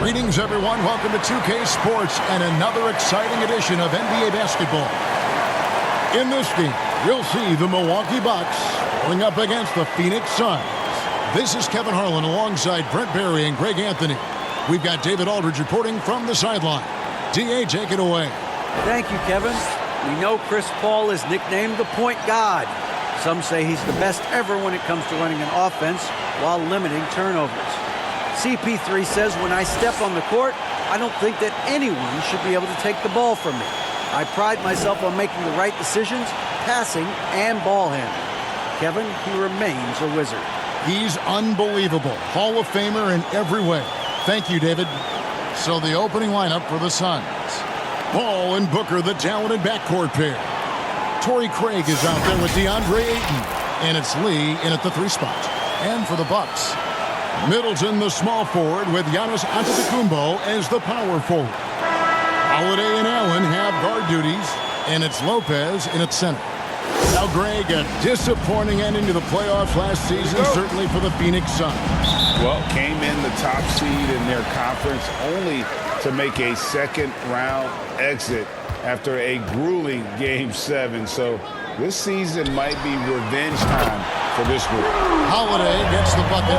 Greetings, everyone. Welcome to 2K Sports and another exciting edition of NBA basketball. In this game, we'll see the Milwaukee Bucks going up against the Phoenix Suns. This is Kevin Harlan alongside Brent Barry and Greg Anthony. We've got David Aldridge reporting from the sideline. DA, take it away. Thank you, Kevin. We know Chris Paul is nicknamed the point god. Some say he's the best ever when it comes to running an offense while limiting turnovers. CP3 says, when I step on the court, I don't think that anyone should be able to take the ball from me. I pride myself on making the right decisions, passing and ball handling. Kevin, he remains a wizard. He's unbelievable. Hall of Famer in every way. Thank you, David. So the opening lineup for the Suns. Paul and Booker, the talented backcourt pair. Torrey Craig is out there with DeAndre Ayton. And it's Lee in at the 3 spot. And for the Bucks, Middleton, the small forward, with Giannis Antetokounmpo as the power forward. Holiday and Allen have guard duties, and it's Lopez in at center. Now, Greg, a disappointing ending to the playoffs last season, certainly for the Phoenix Suns. Well, came in the top seed in their conference only to make a second-round exit after a grueling Game 7. So this season might be revenge time for this group. Holiday gets the bucket.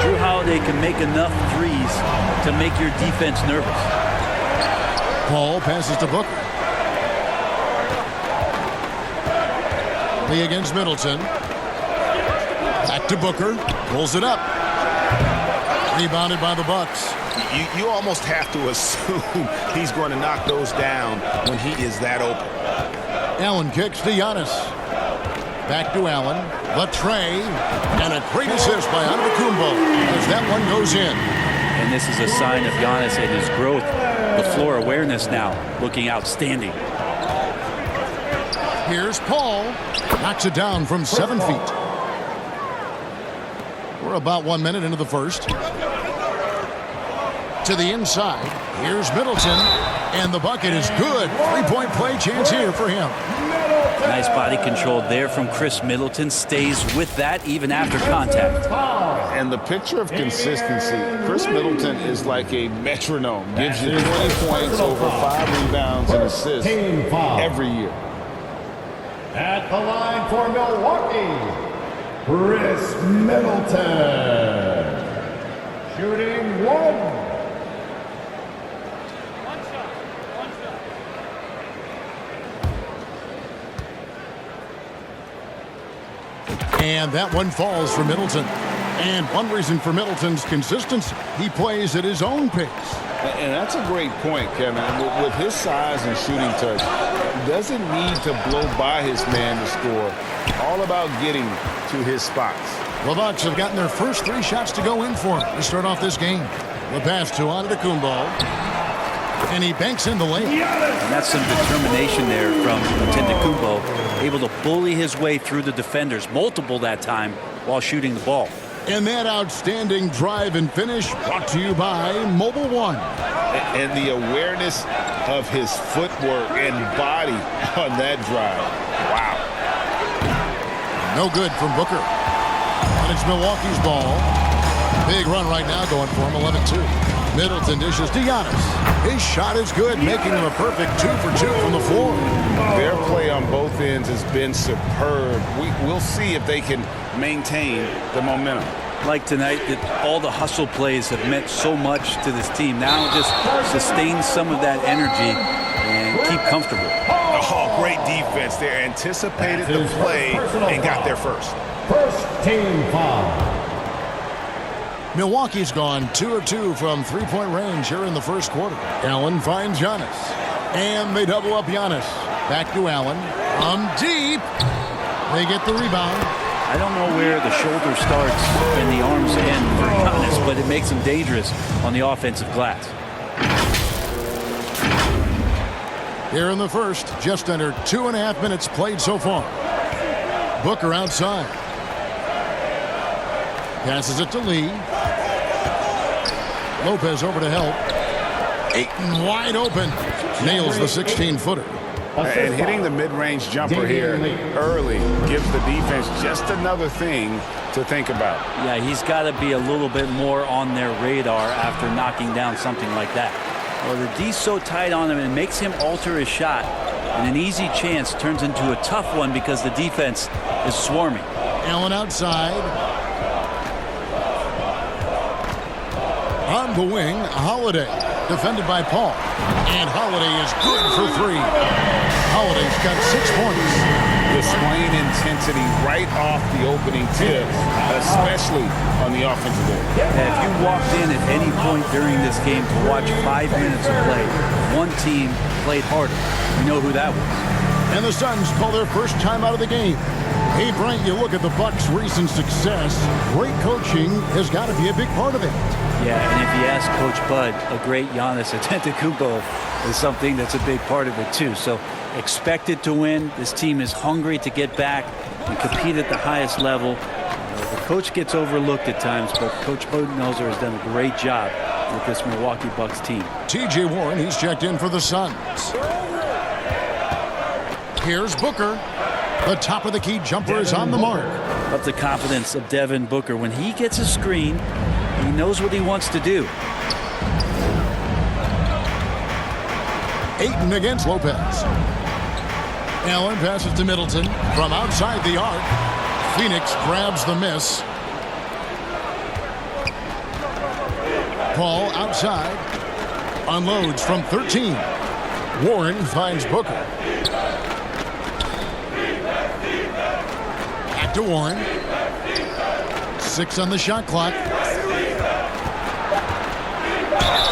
Drew Holiday can make enough threes to make your defense nervous. Paul passes to Booker. Lee against Middleton. Back to Booker. Pulls it up. Rebounded by the Bucks. You almost have to assume he's going to knock those down when he is that open. Allen kicks to Giannis. Back to Allen. The tray. And a great assist by Antetokounmpo as that one goes in. And this is a sign of Giannis and his growth. The floor awareness now looking outstanding. Here's Paul. Knocks it down from 7 feet. We're about 1 minute into the first. To the inside. Here's Middleton. And the bucket is good. 3-point play chance here for him. Nice body control there from Chris Middleton. Stays with that even after contact. And the picture of consistency, Chris Middleton is like a metronome. Gives you 20 points, over 5 rebounds and assists every year. At the line for Milwaukee, Chris Middleton. Shooting 1. And that one falls for Middleton. And one reason for Middleton's consistency, he plays at his own pace. And that's a great point, Kevin. With his size and shooting touch, he doesn't need to blow by his man to score. All about getting to his spots. The Bucks have gotten their first 3 shots to go in for him to start off this game. The pass to Antetokounmpo. And he banks in the lane. And that's some determination there from Antetokounmpo, able to bully his way through the defenders, multiple that time, while shooting the ball. And that outstanding drive and finish brought to you by Mobile One. And the awareness of his footwork and body on that drive. Wow. No good from Booker. And it's Milwaukee's ball. Big run right now going for him, 11-2. Middleton dishes to Giannis. His shot is good, making him a perfect 2 for 2 from the floor. Their play on both ends has been superb. We'll see if they can maintain the momentum. Like tonight, that all the hustle plays have meant so much to this team. Now just sustain some of that energy and keep comfortable. Oh, great defense there. Anticipated the play and got there first. First team foul. Milwaukee's gone 2 of 2 from 3-point range here in the first quarter. Allen finds Giannis. And they double up Giannis. Back to Allen. From deep. They get the rebound. I don't know where the shoulder starts and the arms end for Giannis, but it makes him dangerous on the offensive glass. Here in the first, just under 2.5 minutes played so far. Booker outside. Passes it to Lee. Lopez over to help. Ayton wide open. Nails the 16-footer. And hitting the mid-range jumper here early gives the defense just another thing to think about. Yeah, he's got to be a little bit more on their radar after knocking down something like that. Well, the D's so tight on him, it makes him alter his shot. And an easy chance turns into a tough one because the defense is swarming. Allen outside. On the wing, Holiday. Defended by Paul. And Holiday is good for 3. Holiday's got 6 points. Displaying intensity right off the opening tip, especially on the offensive end. If you walked in at any point during this game to watch 5 minutes of play, one team played harder. You know who that was. And the Suns call their first time out of the game. Hey, Brent, you look at the Bucks' recent success. Great coaching has got to be a big part of it. Yeah, and if you ask Coach Bud, a great Giannis Antetokounmpo is something that's a big part of it too. So expected to win. This team is hungry to get back and compete at the highest level. The coach gets overlooked at times, but Coach Budenholzer has done a great job with this Milwaukee Bucks team. T.J. Warren, he's checked in for the Suns. Here's Booker. The top of the key jumper is on the mark. Love the confidence of Devin Booker. When he gets a screen, he knows what he wants to do. Ayton against Lopez. Allen passes to Middleton from outside the arc. Phoenix grabs the miss. Paul outside. Unloads from 13. Warren finds Booker. Back to Warren. 6 on the shot clock.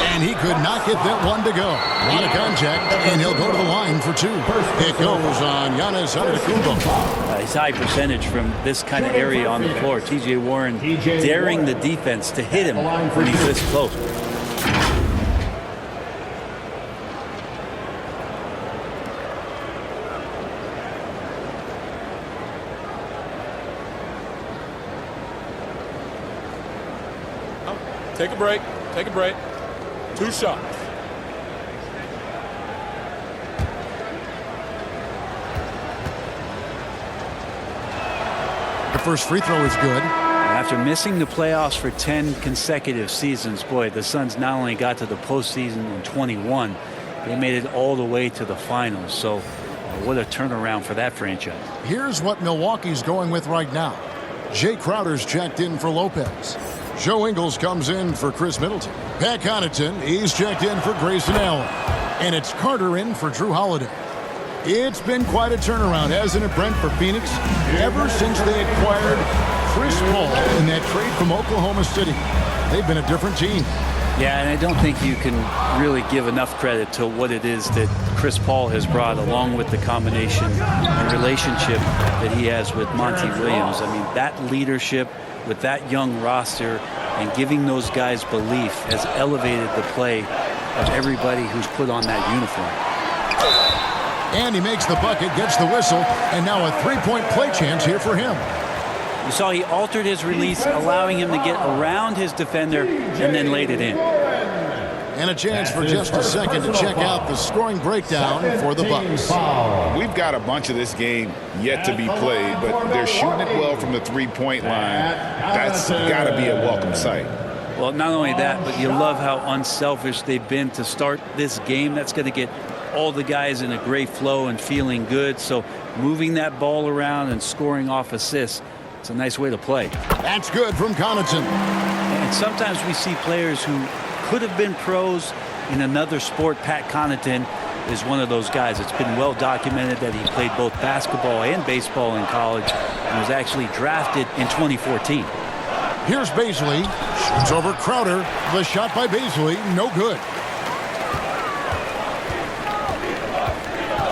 And he could not get that one to go. A lot of contact, and he'll go to the line for 2. It goes on Giannis Antetokounmpo. His high percentage from this kind of area on the floor. T.J. Warren daring the defense to hit him when he's this close. Take a break. Take a break. 2 shots. The first free throw is good. After missing the playoffs for 10 consecutive seasons, boy, the Suns not only got to the postseason in 21, they made it all the way to the finals. So what a turnaround for that franchise. Here's what Milwaukee's going with right now. Jay Crowder's checked in for Lopez. Joe Ingles comes in for Chris Middleton. Pat Connaughton, he's checked in for Grayson Allen. And it's Carter in for Drew Holiday. It's been quite a turnaround, hasn't it, Brent, for Phoenix? Ever since they acquired Chris Paul in that trade from Oklahoma City, they've been a different team. Yeah, and I don't think you can really give enough credit to what it is that Chris Paul has brought, along with the combination and relationship that he has with Monty Williams. I mean, that leadership with that young roster and giving those guys belief has elevated the play of everybody who's put on that uniform. And he makes the bucket, gets the whistle, and now a 3-point play chance here for him. You saw he altered his release, allowing him to get around his defender and then laid it in. And a chance for just a second to check out the scoring breakdown for the Bucks. We've got a bunch of this game yet to be played, but they're shooting it well from the three-point line. That's got to be a welcome sight. Well, not only that, but you love how unselfish they've been to start this game. That's going to get all the guys in a great flow and feeling good. So moving that ball around and scoring off assists, it's a nice way to play. That's good from Connaughton. And sometimes we see players who could have been pros in another sport. Pat Connaughton is one of those guys. It's been well documented that he played both basketball and baseball in college and was actually drafted in 2014. Here's Baisley. Shoots over Crowder. The shot by Baisley, no good.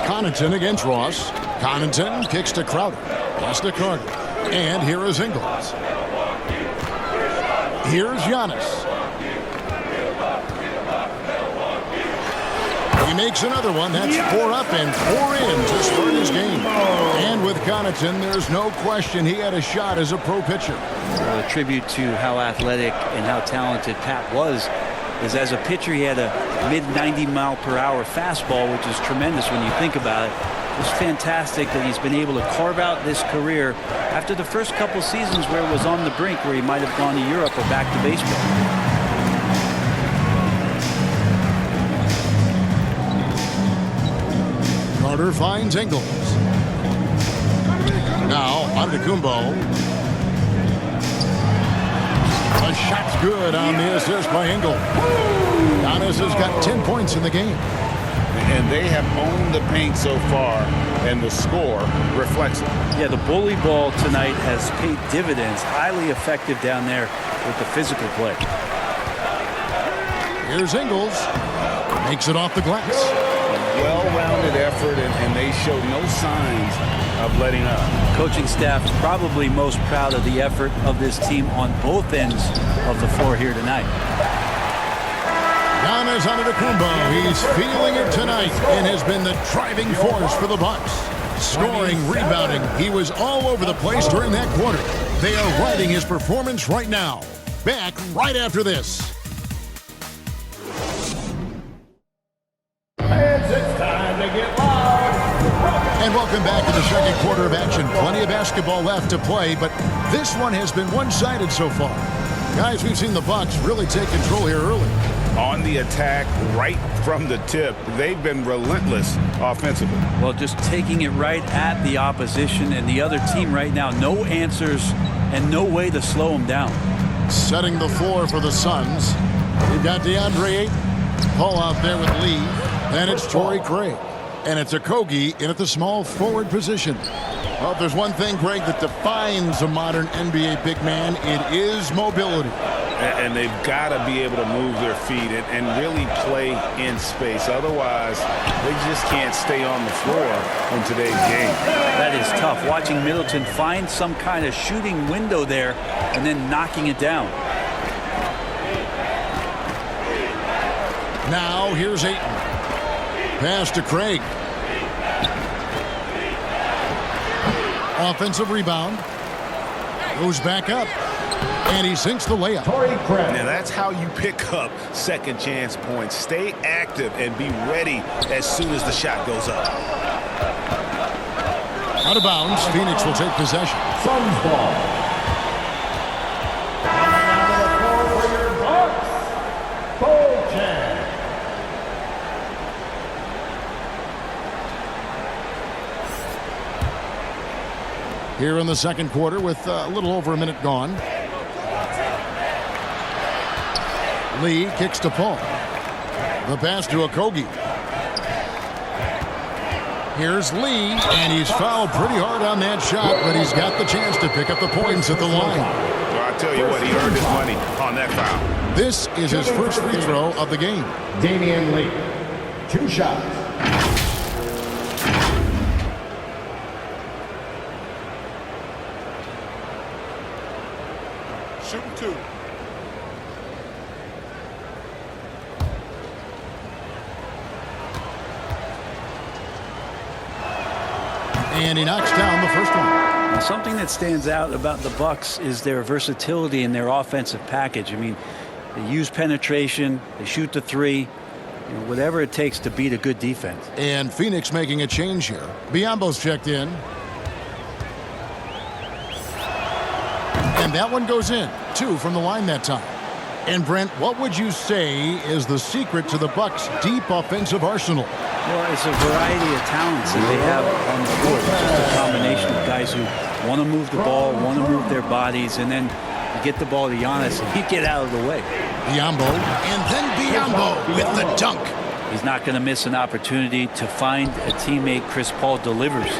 Connaughton against Ross. Connaughton kicks to Crowder. Pass to Carter. And here is Ingles. Here's Giannis. He makes another one. That's 4 up and 4 in to start his game. And with Connaughton, there's no question he had a shot as a pro pitcher. A tribute to how athletic and how talented Pat was is as a pitcher he had a mid-90-mile-per-hour fastball, which is tremendous when you think about it. It's fantastic that he's been able to carve out this career after the first couple seasons where it was on the brink, where he might have gone to Europe or back to baseball. Carter finds Ingles. Now, Antetokounmpo. The shot's good on the assist by Ingles. Giannis has got 10 points in the game. And they have owned the paint so far, and the score reflects it. Yeah, the bully ball tonight has paid dividends. Highly effective down there with the physical play. Here's Ingles. Makes it off the glass. Well-rounded effort, and they show no signs of letting up. Coaching staff probably most proud of the effort of this team on both ends of the floor here tonight. Giannis Antetokounmpo, he's feeling it tonight and has been the driving force for the Bucks. Scoring, rebounding, he was all over the place during that quarter. They are riding his performance right now. Back right after this. It's time to get loud. And welcome back to the second quarter of action. Plenty of basketball left to play, but this one has been one-sided so far. Guys, we've seen the Bucks really take control here early. On the attack, right from the tip, they've been relentless offensively. Well, just taking it right at the opposition and the other team right now. No answers and no way to slow them down. Setting the floor for the Suns. We've got DeAndre Ayton. Paul out there with Lee. And it's Torrey Craig. And it's Okogie in at the small forward position. Well, if there's one thing, Greg, that defines a modern NBA big man, it is mobility. And they've got to be able to move their feet and really play in space. Otherwise, they just can't stay on the floor in today's game. That is tough. Watching Middleton find some kind of shooting window there and then knocking it down. Now, here's Ayton. Pass to Craig. Offensive rebound. Goes back up. And he sinks the layup. Torrey Craig. Now that's how you pick up second chance points. Stay active and be ready as soon as the shot goes up. Out of bounds. Phoenix will take possession. Suns ball. Now to the floor for your Bucks. Bolton. Here in the second quarter with a little over a minute gone. Lee kicks to Paul. The pass to Okogie. Here's Lee, and he's fouled pretty hard on that shot, but he's got the chance to pick up the points at the line. Well, I tell you what, he earned his money on that foul. This is his first free throw of the game. Damian Lee. 2 shots. Shooting 2. And he knocks down the first one. Now, something that stands out about the Bucks is their versatility in their offensive package. I mean, they use penetration, they shoot the three, whatever it takes to beat a good defense. And Phoenix making a change here. Biyombo's checked in. And that one goes in. 2 from the line that time. And Brent, what would you say is the secret to the Bucks' deep offensive arsenal? Well, it's a variety of talents that they have on the court. It's just a combination of guys who want to move the ball, want to move their bodies, and then you get the ball to Giannis and you get out of the way. Biyombo, and then Biyombo with the dunk. He's not going to miss an opportunity to find a teammate. Chris Paul delivers.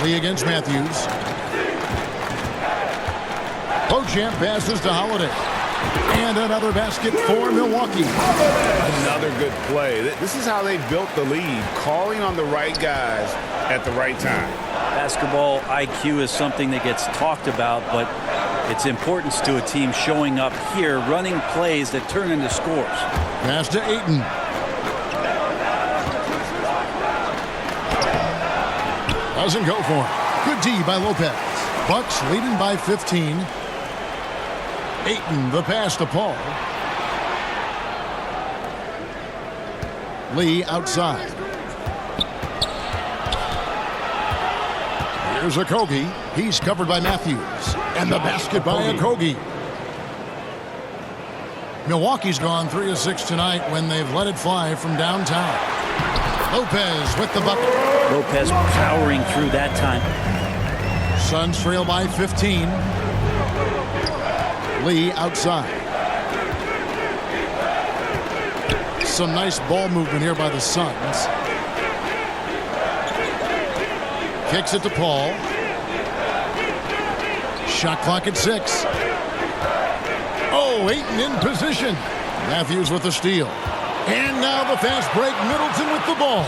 Lee against Matthews. Beauchamp passes to Holiday. And another basket for Milwaukee. Another good play. This is how they built the lead, calling on the right guys at the right time. Basketball IQ is something that gets talked about, but its importance to a team showing up here, running plays that turn into scores. Pass to Ayton. Doesn't go for it. Good D by Lopez. Bucks leading by 15. Ayton, the pass to Paul. Lee outside. Here's Okogie. He's covered by Matthews. And the basket by Okogie. Milwaukee's gone 3 of 6 tonight when they've let it fly from downtown. Lopez with the bucket. Lopez powering through that time. Suns trail by 15. Lee outside. Some nice ball movement here by the Suns. Kicks it to Paul. Shot clock at 6. Oh, Ayton in position. Matthews with the steal. And now the fast break. Middleton with the ball.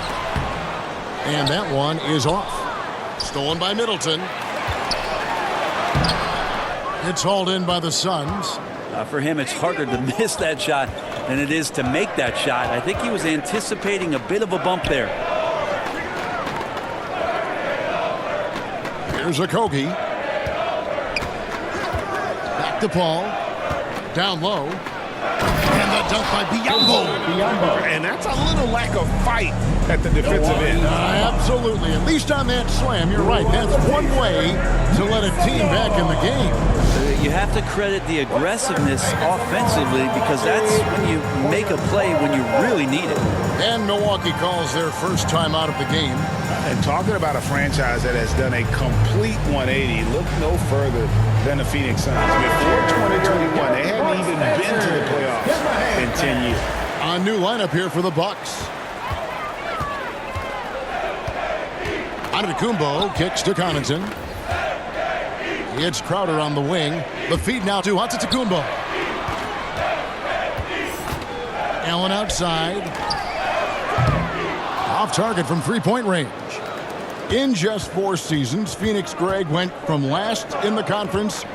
And that one is off. Stolen by Middleton. It's hauled in by the Suns. For him, it's harder to miss that shot than it is to make that shot. I think he was anticipating a bit of a bump there. Here's Okogie. Back to Paul. Down low. And the dunk by Biyombo. And that's a little lack of fight at the defensive end. Absolutely. At least on that slam, you're right. That's one way to let a team back in the game. You have to credit the aggressiveness offensively because that's when you make a play when you really need it. And Milwaukee calls their first time out of the game. And talking about a franchise that has done a complete 180, look no further than the Phoenix Suns. Before 2021, they hadn't even been to the playoffs in 10 years. A new lineup here for the Bucks. Antetokounmpo kicks to Connaughton. It's Crowder on the wing. The feed now to Antetokounmpo. Allen outside. Off target from three-point range. In just 4 seasons, Phoenix, Greg, went from last in the conference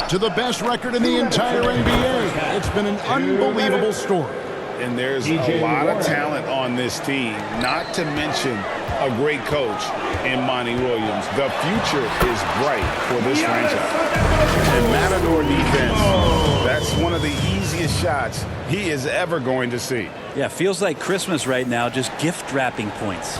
to the best record in the entire NBA. It's been an unbelievable story. And there's a lot of talent on this team, not to mention a great coach in Monty Williams. The future is bright for this franchise. And Matador defense, that's one of the easiest shots he is ever going to see. Yeah, feels like Christmas right now, just gift wrapping points.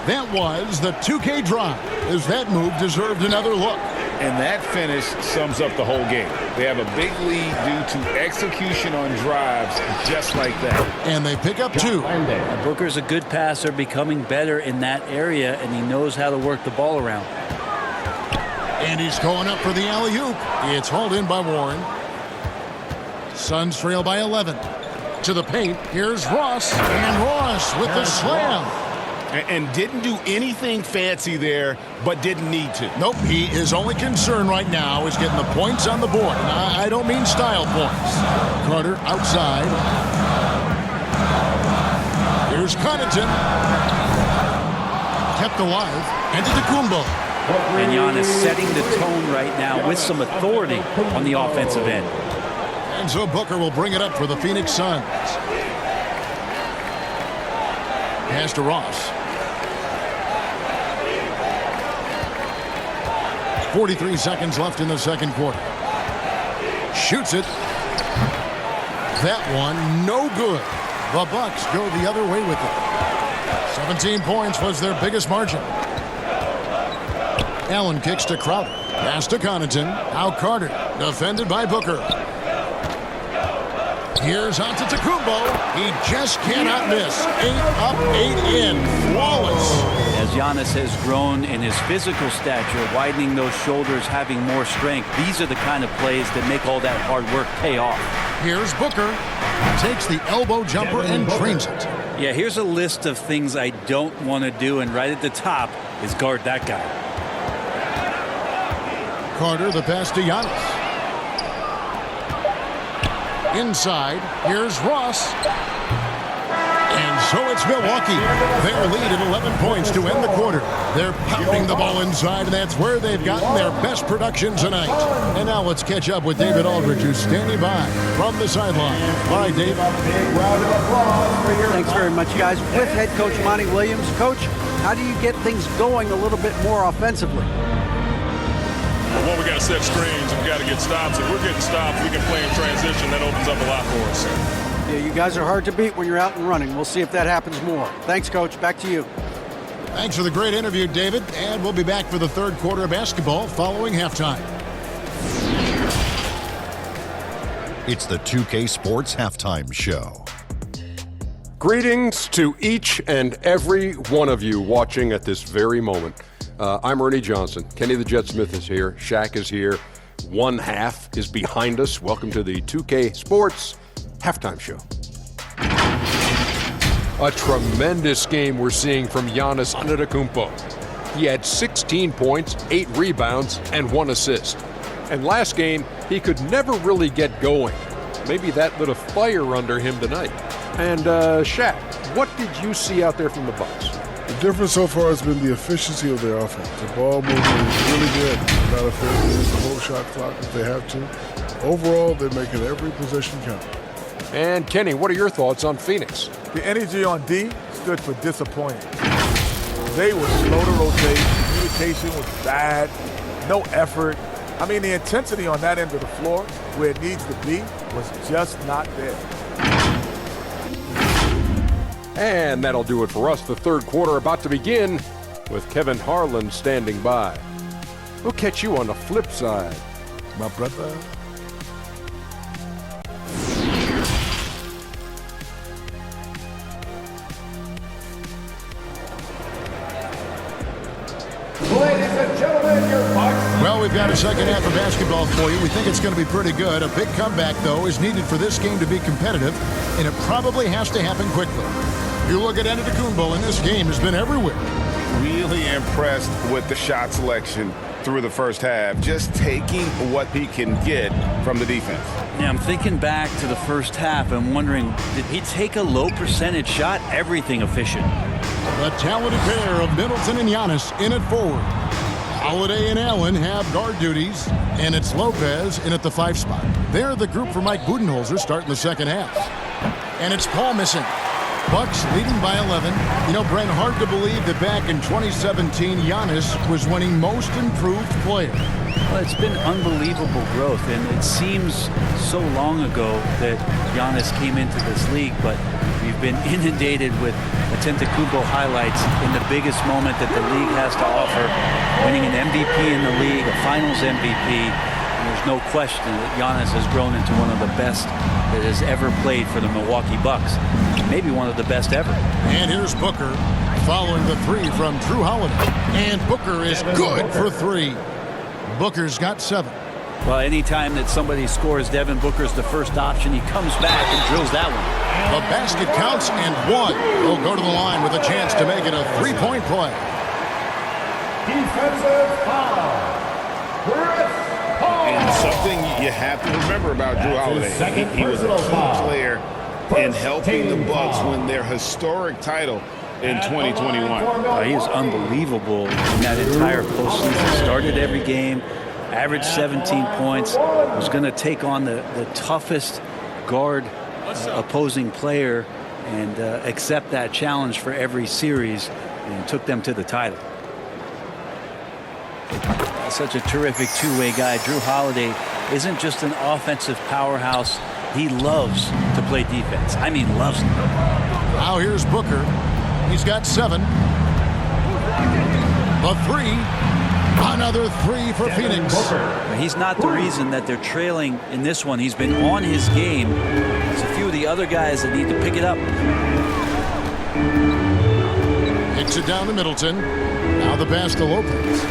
That was the 2K drive, as that move deserved another look. And that finish sums up the whole game. They have a big lead due to execution on drives just like that. And they pick up 2. Booker's a good passer, becoming better in that area, and he knows how to work the ball around. And he's going up for the alley-oop. It's hauled in by Warren. Suns trail by 11. To the paint, here's Ross. And Ross with the slam. And didn't do anything fancy there, but didn't need to. Nope, his only concern right now is getting the points on the board. And I don't mean style points. Carter outside. Here's Connaughton. Kept alive. Antetokounmpo. And Giannis setting the tone right now with some authority on the offensive end. And so Booker will bring it up for the Phoenix Suns. Pass to Ross. 43 seconds left in the second quarter. Shoots it. That one, no good. The Bucks go the other way with it. 17 points was their biggest margin. Allen kicks to Crowder. Pass to Connaughton. Now Carter, defended by Booker. Here's Antetokounmpo. He just cannot miss. 8 up, 8 in. Flawless. As Giannis has grown in his physical stature, widening those shoulders, having more strength, these are the kind of plays that make all that hard work pay off. Here's Booker. Takes the elbow jumper and drains it. Yeah, here's a list of things I don't want to do, and right at the top is guard that guy. Carter, the pass to Giannis. Inside, here's Ross. And so it's Milwaukee. Their lead at 11 points to end the quarter. They're pounding the ball inside, and that's where they've gotten their best production tonight. And now let's catch up with David Aldridge, who's standing by from the sideline. Bye, Dave. Thanks very much, guys. With head coach Monty Williams. Coach, how do you get things going a little bit more offensively? Well, we got to set screens and we got to get stops. If we're getting stops, we can play in transition. That opens up a lot for us. Yeah, you guys are hard to beat when you're out and running. We'll see if that happens more. Thanks, Coach. Back to you. Thanks for the great interview, David. And we'll be back for the third quarter of basketball following halftime. It's the 2K Sports Halftime Show. Greetings to each and every one of you watching at this very moment. I'm Ernie Johnson. Kenny the Jet Smith is here. Shaq is here. One half is behind us. Welcome to the 2K Sports Halftime Show. A tremendous game we're seeing from Giannis Antetokounmpo. He had 16 points, 8 rebounds, and 1 assist. And last game, he could never really get going. Maybe that lit a fire under him tonight. And Shaq, what did you see out there from the Bucks? The difference so far has been the efficiency of their offense. The ball movement is really good. They're not afraid to use the whole shot clock if they have to. Overall, they're making every possession count. And Kenny, what are your thoughts on Phoenix? The energy on D stood for disappointing. They were slow to rotate. Communication was bad. No effort. I mean, the intensity on that end of the floor, where it needs to be, was just not there. And that'll do it for us. The third quarter about to begin with Kevin Harlan standing by. We'll catch you on the flip side, my brother. Ladies and gentlemen, your Bucks. Well, we've got a second half of basketball for you. We think it's going to be pretty good. A big comeback, though, is needed for this game to be competitive, and it probably has to happen quickly. You look at Antetokounmpo, and this game has been everywhere. Really impressed with the shot selection through the first half, just taking what he can get from the defense. Yeah, I'm thinking back to the first half and wondering, did he take a low percentage shot? Everything efficient. The talented pair of Middleton and Giannis in it forward. Holiday and Allen have guard duties, and it's Lopez in at the 5 spot. They're the group for Mike Budenholzer starting the second half. And it's Paul missing. Bucks leading by 11. You know, Brent, hard to believe that back in 2017, Giannis was winning most improved player. Well, it's been unbelievable growth, and it seems so long ago that Giannis came into this league, but we've been inundated with Antetokounmpo highlights in the biggest moment that the league has to offer, winning an MVP in the league, a finals MVP. And there's no question that Giannis has grown into one of the best that has ever played for the Milwaukee Bucks. Maybe one of the best ever. And here's Booker following the 3 from Drew Holiday. And Booker is good for 3. Booker's got 7. Well, anytime that somebody scores, Devin Booker's the first option. He comes back and drills that one. The basket counts and 1. He'll go to the line with a chance to make it a 3-point play. Defensive foul. Chris Paul. And something you have to remember about Drew Holiday, he was a key player in helping the Bucks win their historic title in 2021. He was unbelievable in that entire postseason. Started every game, averaged 17 points, was going to take on the toughest guard opposing player and accept that challenge for every series, and took them to the title. Such a terrific two-way guy. Drew Holiday isn't just an offensive powerhouse. He loves to play defense. I mean, loves it. Now here's Booker. He's got 7. The 3. Another 3 for Phoenix. He's not the reason that they're trailing in this one. He's been on his game. There's a few of the other guys that need to pick it up. Kicks it down to Middleton. Now the pass to Lopez.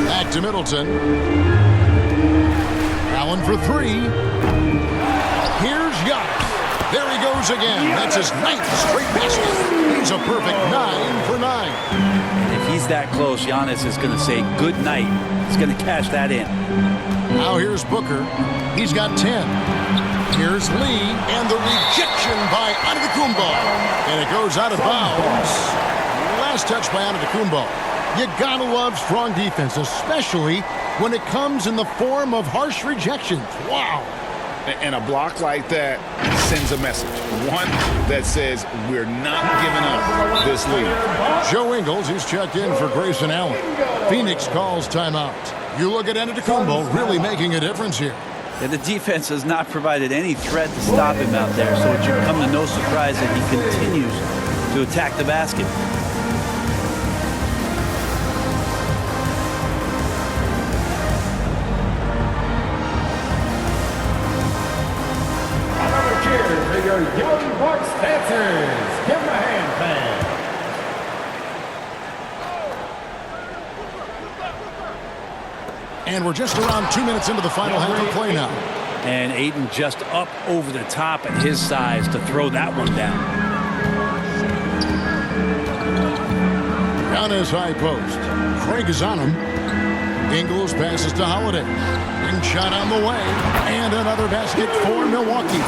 Back to Middleton. Allen for 3. Here's Giannis. There he goes again. That's his 9th straight basket. He's a perfect 9 for 9. And if he's that close, Giannis is going to say good night. He's going to cash that in. Now here's Booker. He's got 10. Here's Lee, and the rejection by Antetokounmpo. And it goes out of bounds. Last touch by Antetokounmpo. You gotta love strong defense, especially when it comes in the form of harsh rejections. Wow. And a block like that sends a message. One that says we're not giving up this lead. Joe Ingles, he's checked in for Grayson Allen. Phoenix calls timeout. You look at Antetokounmpo really making a difference here. Yeah, the defense has not provided any threat to stop him out there, so it should come to no surprise that he continues to attack the basket. Another cheer for your Young Bucks dancers. Give them a hand, fans. And we're just around 2 minutes into the final half of play now. And Ayton just up over the top at his size to throw that one down. Down his high post. Craig is on him. Ingles passes to Holiday. Big shot on the way. And another basket for Milwaukee.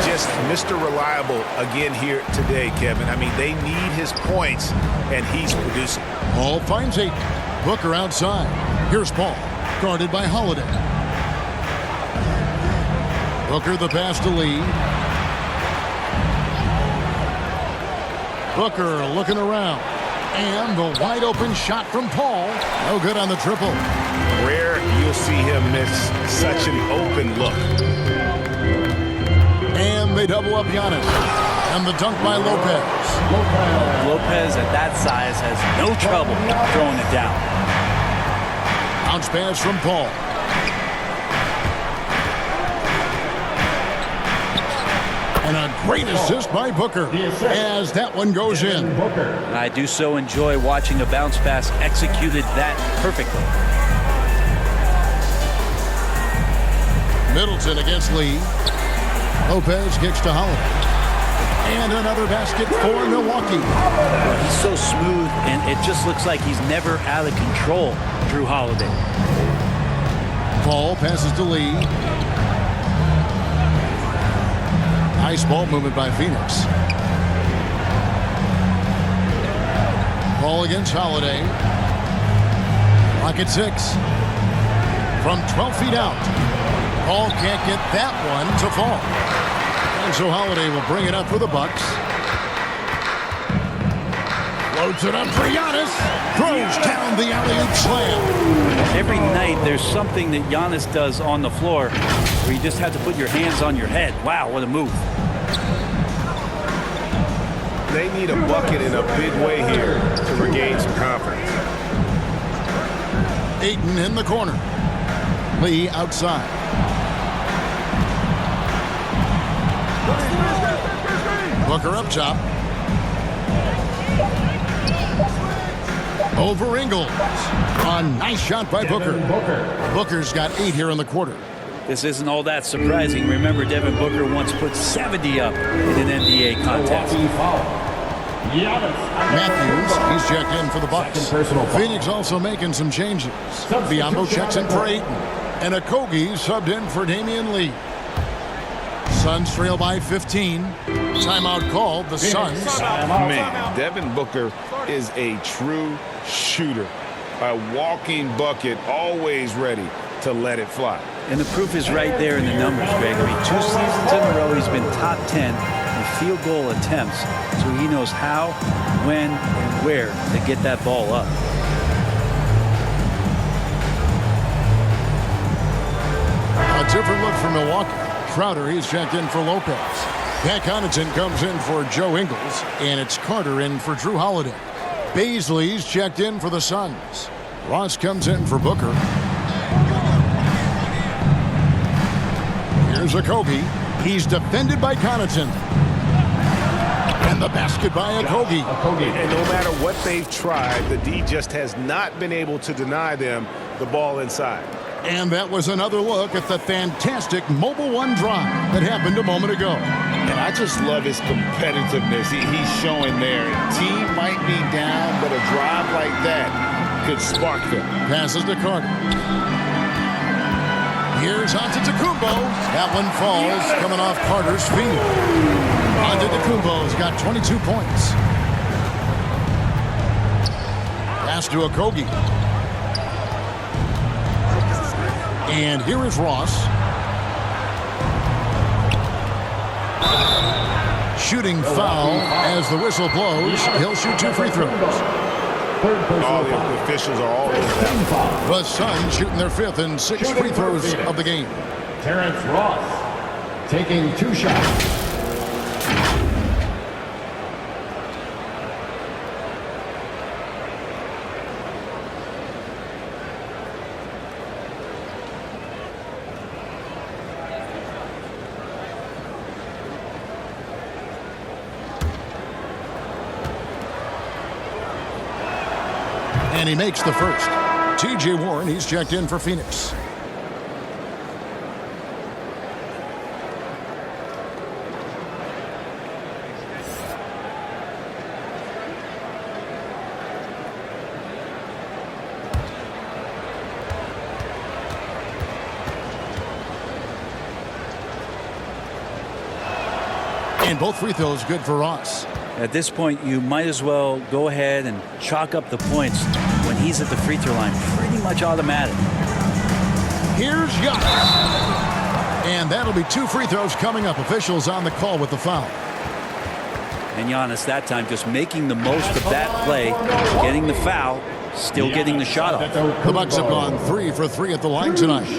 Just Mr. Reliable again here today, Kevin. I mean, they need his points, and he's producing. Paul finds Ayton. Booker outside. Here's Paul. Guarded by Holiday. Booker the pass to Lee. Booker looking around. And the wide open shot from Paul. No good on the triple. Rare you'll see him miss such an open look. And they double up Giannis. And the dunk by Lopez. Lopez at that size has no trouble throwing it down. Bounce pass from Paul. And a great assist by Booker as that one goes in. I do so enjoy watching a bounce pass executed that perfectly. Middleton against Lee. Lopez kicks to Holiday. And another basket for Milwaukee. He's so smooth, and it just looks like he's never out of control, Drew Holiday. Paul passes to Lee. Nice ball movement by Phoenix. Paul against Holiday. Clock at 6. From 12 feet out. Paul can't get that one to fall. And so Holiday will bring it up for the Bucks. Floats it up for Giannis. Throws down the alley-oop slam. Every night there's something that Giannis does on the floor where you just have to put your hands on your head. Wow, what a move. They need a bucket in a big way here to regain some confidence. Ayton in the corner. Lee outside. Booker up top. Over Ingles. A nice shot by Booker. Booker's got 8 here in the quarter. This isn't all that surprising. Remember, Devin Booker once put 70 up in an NBA contest. Matthews, he's checked in for the Bucks. Phoenix also making some changes. Biyombo checks in for Ayton. And Okogie subbed in for Damian Lee. Suns trail by 15. Timeout called. The Suns. Man, Devin Booker is a true shooter. A walking bucket, always ready to let it fly. And the proof is right there in the numbers, Greg. I mean, 2 seasons in a row, he's been top 10 in field goal attempts. So he knows how, when, and where to get that ball up. A different look for Milwaukee. Crowder, he's checked in for Lopez. Pat Connaughton comes in for Joe Ingles. And it's Carter in for Drew Holiday. Baisley's checked in for the Suns. Ross comes in for Booker. Here's Okogie. He's defended by Connaughton. And the basket by Okogie. And no matter what they've tried, the D just has not been able to deny them the ball inside. And that was another look at the fantastic Mobile One drive that happened a moment ago. And I just love his competitiveness he's showing there. Team might be down, but a drive like that could spark them. Passes to Carter. Here's Antetokounmpo. That one falls, coming off Carter's feet. Antetokounmpo's got 22 points. Pass to Okogie. And here is Ross. Shooting foul as the whistle blows. He'll shoot 2 free throws. All the officials are all over that. The Suns shooting their 5th and 6th free throws of the game. Terrence Ross, taking 2 shots. And he makes the first. T.J. Warren, he's checked in for Phoenix. And both free throws good for Ross. At this point, you might as well go ahead and chalk up the points when he's at the free throw line. Pretty much automatic. Here's Giannis. And that'll be 2 free throws coming up. Officials on the call with the foul. And Giannis that time just making the most of that play, getting the foul, still getting the shot off. The Bucks have gone 3 for 3 at the line tonight.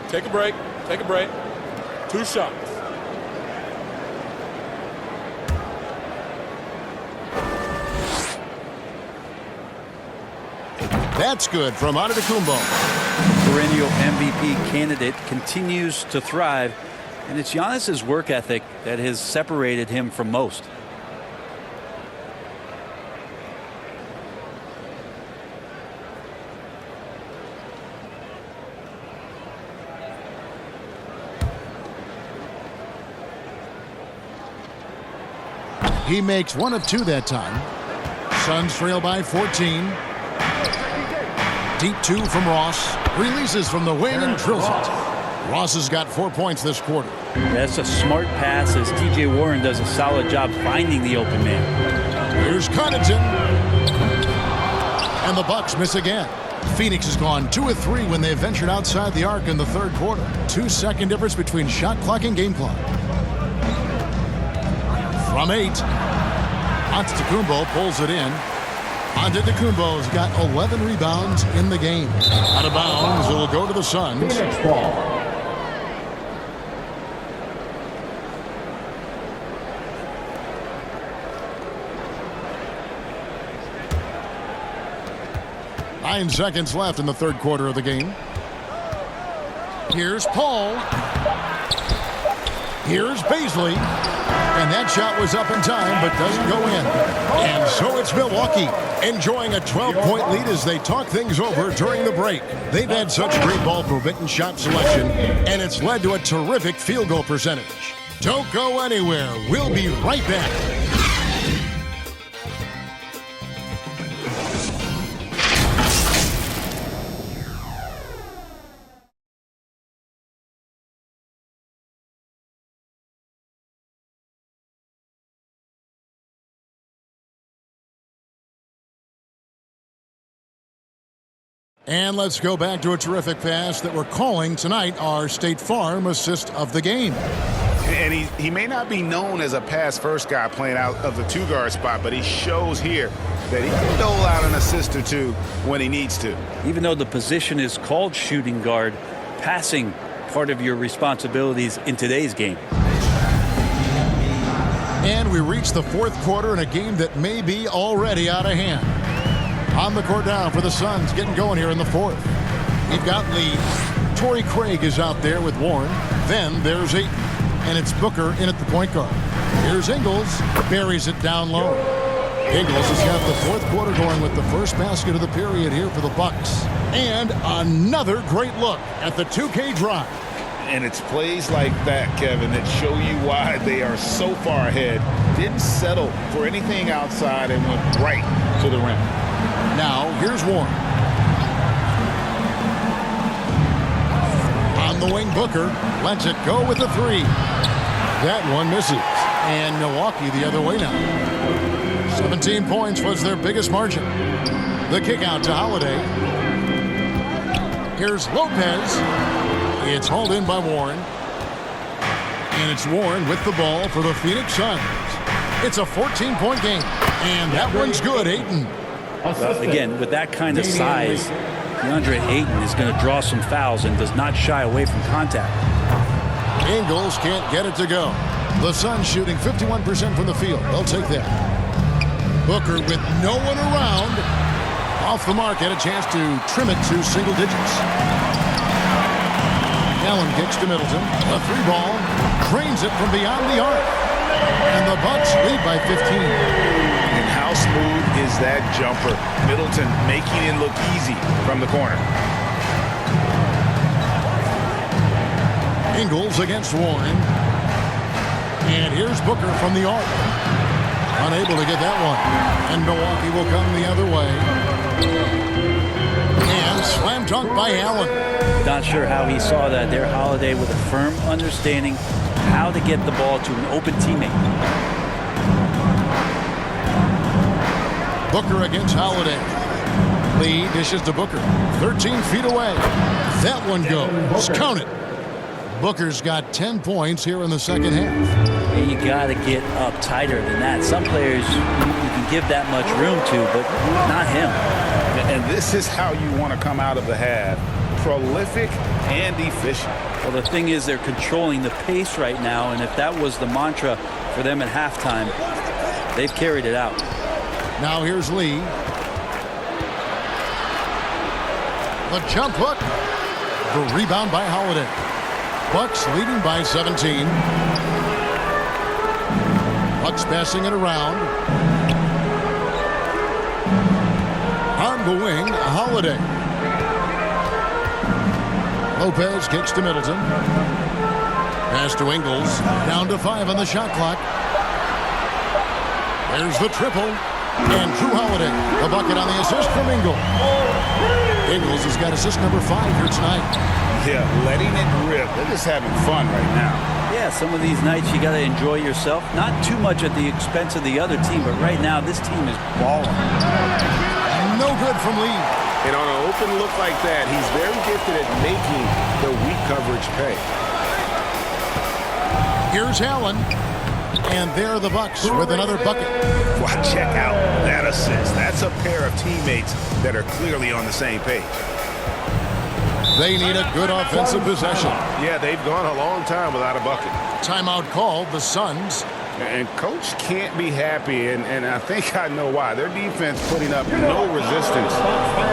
Take a break. Take a break. 2 shots. That's good from Antetokounmpo. Perennial MVP candidate continues to thrive, and it's Giannis's work ethic that has separated him from most. He makes 1 of 2 that time. Suns trail by 14. Deep 2 from Ross. Releases from the wing and drills it. Ross has got 4 points this quarter. That's a smart pass as T.J. Warren does a solid job finding the open man. Here's Connaughton. And the Bucks miss again. Phoenix has gone 2 of 3 when they ventured outside the arc in the 3rd quarter. 2-second difference between shot clock and game clock. From 8, Antetokounmpo pulls it in. Antetokounmpo's got 11 rebounds in the game. Out of bounds, it'll go to the Suns. Phoenix ball. Nine seconds left in the 3rd quarter of the game. Here's Paul. Here's Baisley. And that shot was up in time, but doesn't go in. And so it's Milwaukee, enjoying a 12-point lead as they talk things over during the break. They've had such great ball movement and shot selection, and it's led to a terrific field goal percentage. Don't go anywhere. We'll be right back. And let's go back to a terrific pass that we're calling tonight our State Farm assist of the game. And he may not be known as a pass-first guy playing out of the 2-guard spot, but he shows here that he can dole out an assist or 2 when he needs to. Even though the position is called shooting guard, passing part of your responsibilities in today's game. And we reach the 4th quarter in a game that may be already out of hand. On the court now for the Suns, getting going here in the 4th. We've got Lee. Torrey Craig is out there with Warren. Then there's Ayton. And it's Booker in at the point guard. Here's Ingles. Buries it down low. Ingles has got the 4th quarter going with the first basket of the period here for the Bucks. And another great look at the 2K drive. And it's plays like that, Kevin, that show you why they are so far ahead. Didn't settle for anything outside and went right to the rim. Now, here's Warren. On the wing, Booker lets it go with the 3. That one misses. And Milwaukee the other way now. 17 points was their biggest margin. The kick out to Holiday. Here's Lopez. It's hauled in by Warren. And it's Warren with the ball for the Phoenix Suns. It's a 14-point game. And that one's good, Ayton. Again, with that kind of size, DeAndre Ayton is going to draw some fouls and does not shy away from contact. Ingles can't get it to go. The Suns shooting 51% from the field. They'll take that. Booker with no one around. Off the mark, had a chance to trim it to single digits. Allen kicks to Middleton. A three ball. Drains it from beyond the arc. And the Bucks lead by 15. And how smooth is that jumper? Middleton making it look easy from the corner. Ingles against Warren. And here's Booker from the arc. Unable to get that one. And Milwaukee will come the other way. And slam dunk by Allen. Not sure how he saw that there. Holiday with a firm understanding how to get the ball to an open teammate. Booker against Holiday. Lee dishes to Booker. 13 feet away. That one goes. Count it. Booker's got 10 points here in the second half. And you got to get up tighter than that. Some players you can give that much room to, but not him. And this is how you want to come out of the half. Prolific and efficient. Well, the thing is they're controlling the pace right now, and if that was the mantra for them at halftime, they've carried it out. Now here's Lee. The jump hook. The rebound by Holiday. Bucks leading by 17. Bucks passing it around. On the wing, Holiday. Lopez kicks to Middleton. Pass to Ingles. Down to 5 on the shot clock. There's the triple. And Drew Holiday, the bucket on the assist from Ingles. Ingles has got assist number 5 here tonight. Yeah, letting it rip. They're just having fun right now. Yeah, some of these nights you got to enjoy yourself. Not too much at the expense of the other team, but right now this team is balling. No good from Lee. And on an open look like that, he's very gifted at making the weak coverage pay. Here's Allen. And there are the Bucks with another bucket. Wow, check out that assist. That's a pair of teammates that are clearly on the same page. They need a good offensive possession. Yeah, they've gone a long time without a bucket. Timeout called, the Suns. And coach can't be happy, and I think I know why. Their defense putting up no resistance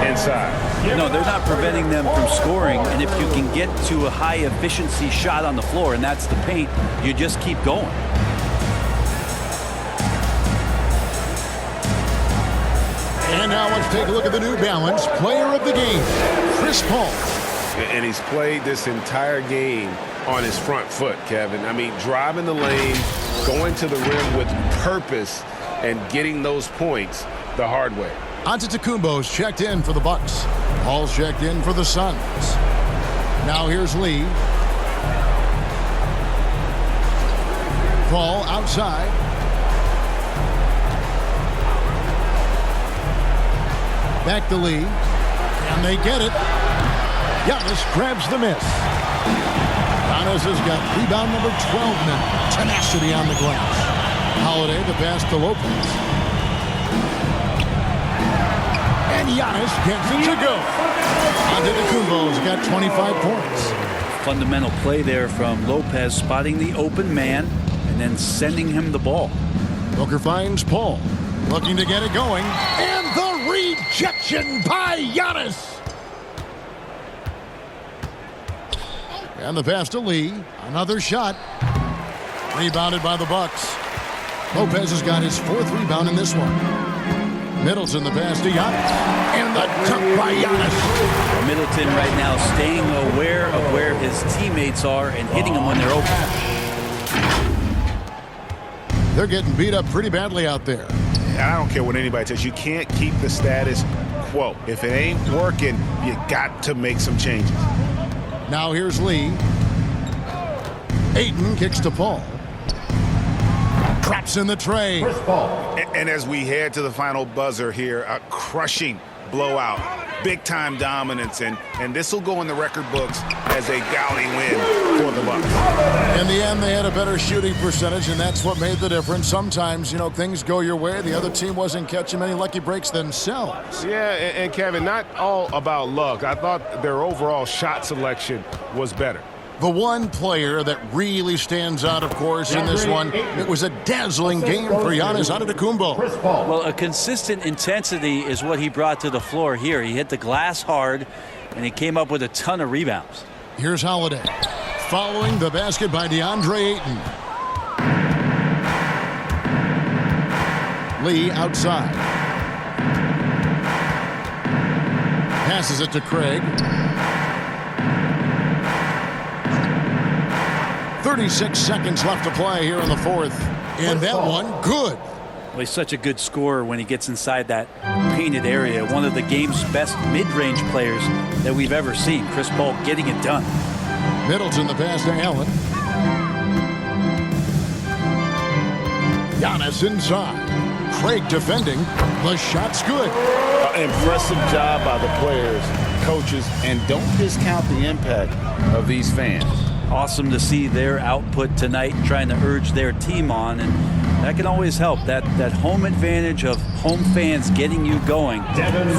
inside. No, they're not preventing them from scoring, and if you can get to a high efficiency shot on the floor, and that's the paint, you just keep going. And now let's take a look at the New Balance player of the game, Chris Paul. And he's played this entire game on his front foot, Kevin. I mean, driving the lane, going to the rim with purpose, and getting those points the hard way. Antetokounmpo's checked in for the Bucks. Paul's checked in for the Suns. Now here's Lee. Paul outside. Back to Lee. And they get it. Giannis grabs the miss. Giannis has got rebound number 12 now. Tenacity on the glass. Holiday the pass to Lopez. And Giannis gets it to go. Antetokounmpo's got 25 points. Fundamental play there from Lopez, spotting the open man and then sending him the ball. Booker finds Paul. Looking to get it going. And the rejection by Giannis. And the pass to Lee. Another shot. Rebounded by the Bucks. Lopez has got his 4th rebound in this one. Middleton the pass to Giannis. And the dunk by Giannis. Middleton right now staying aware of where his teammates are and hitting them when they're open. They're getting beat up pretty badly out there. I don't care what anybody says. You can't keep the status quo. If it ain't working, you got to make some changes. Now here's Lee. Ayton kicks to Paul. Drops in the tray. And as we head to the final buzzer here, a crushing blowout. Big-time dominance. And this will go in the record books as a gaudy win for the Bucks. In the end, they had a better shooting percentage, and that's what made the difference. Sometimes, things go your way. The other team wasn't catching many lucky breaks themselves. Yeah, and Kevin, not all about luck. I thought their overall shot selection was better. The one player that really stands out, of course, in this one, it was a dazzling game for Giannis Antetokounmpo. Well, a consistent intensity is what he brought to the floor here. He hit the glass hard, and he came up with a ton of rebounds. Here's Holiday. Following the basket by DeAndre Ayton. Lee outside. Passes it to Craig. 36 seconds left to play here in the fourth. And that one, good. Well, he's such a good scorer when he gets inside that painted area. One of the game's best mid-range players that we've ever seen. Chris Paul getting it done. Middleton the pass to Allen. Giannis inside. Craig defending. The shot's good. Impressive job by the players, coaches, and don't discount the impact of these fans. Awesome to see their output tonight, trying to urge their team on, and that can always help. That home advantage of home fans getting you going,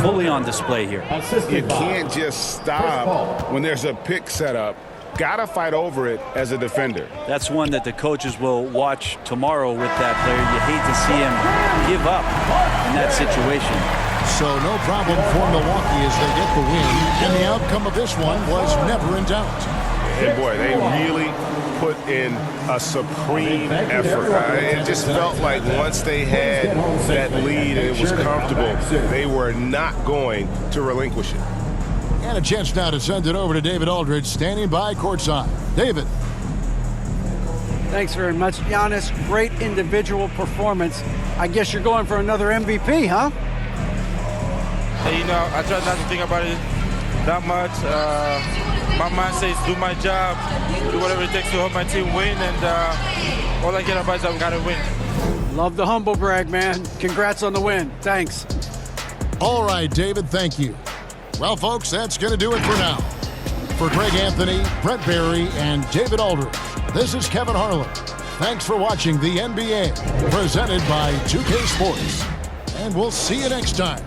fully on display here. You can't just stop when there's a pick set up. Gotta fight over it as a defender. That's one that the coaches will watch tomorrow with that player. You hate to see him give up in that situation. So no problem for Milwaukee as they get the win, and the outcome of this one was never in doubt. And boy, they really put in a supreme effort. It just felt like once they had that lead and it was comfortable, they were not going to relinquish it. And a chance now to send it over to David Aldridge, standing by courtside. David. Thanks very much, Giannis. Great individual performance. I guess you're going for another MVP, huh? Hey, I try not to think about it that much. My mind says do my job, do whatever it takes to help my team win, and all I care about is that we got to win. Love the humble brag, man. Congrats on the win. Thanks. All right, David, thank you. Well, folks, that's going to do it for now. For Greg Anthony, Brett Barry, and David Aldridge, this is Kevin Harlan. Thanks for watching the NBA, presented by 2K Sports. And we'll see you next time.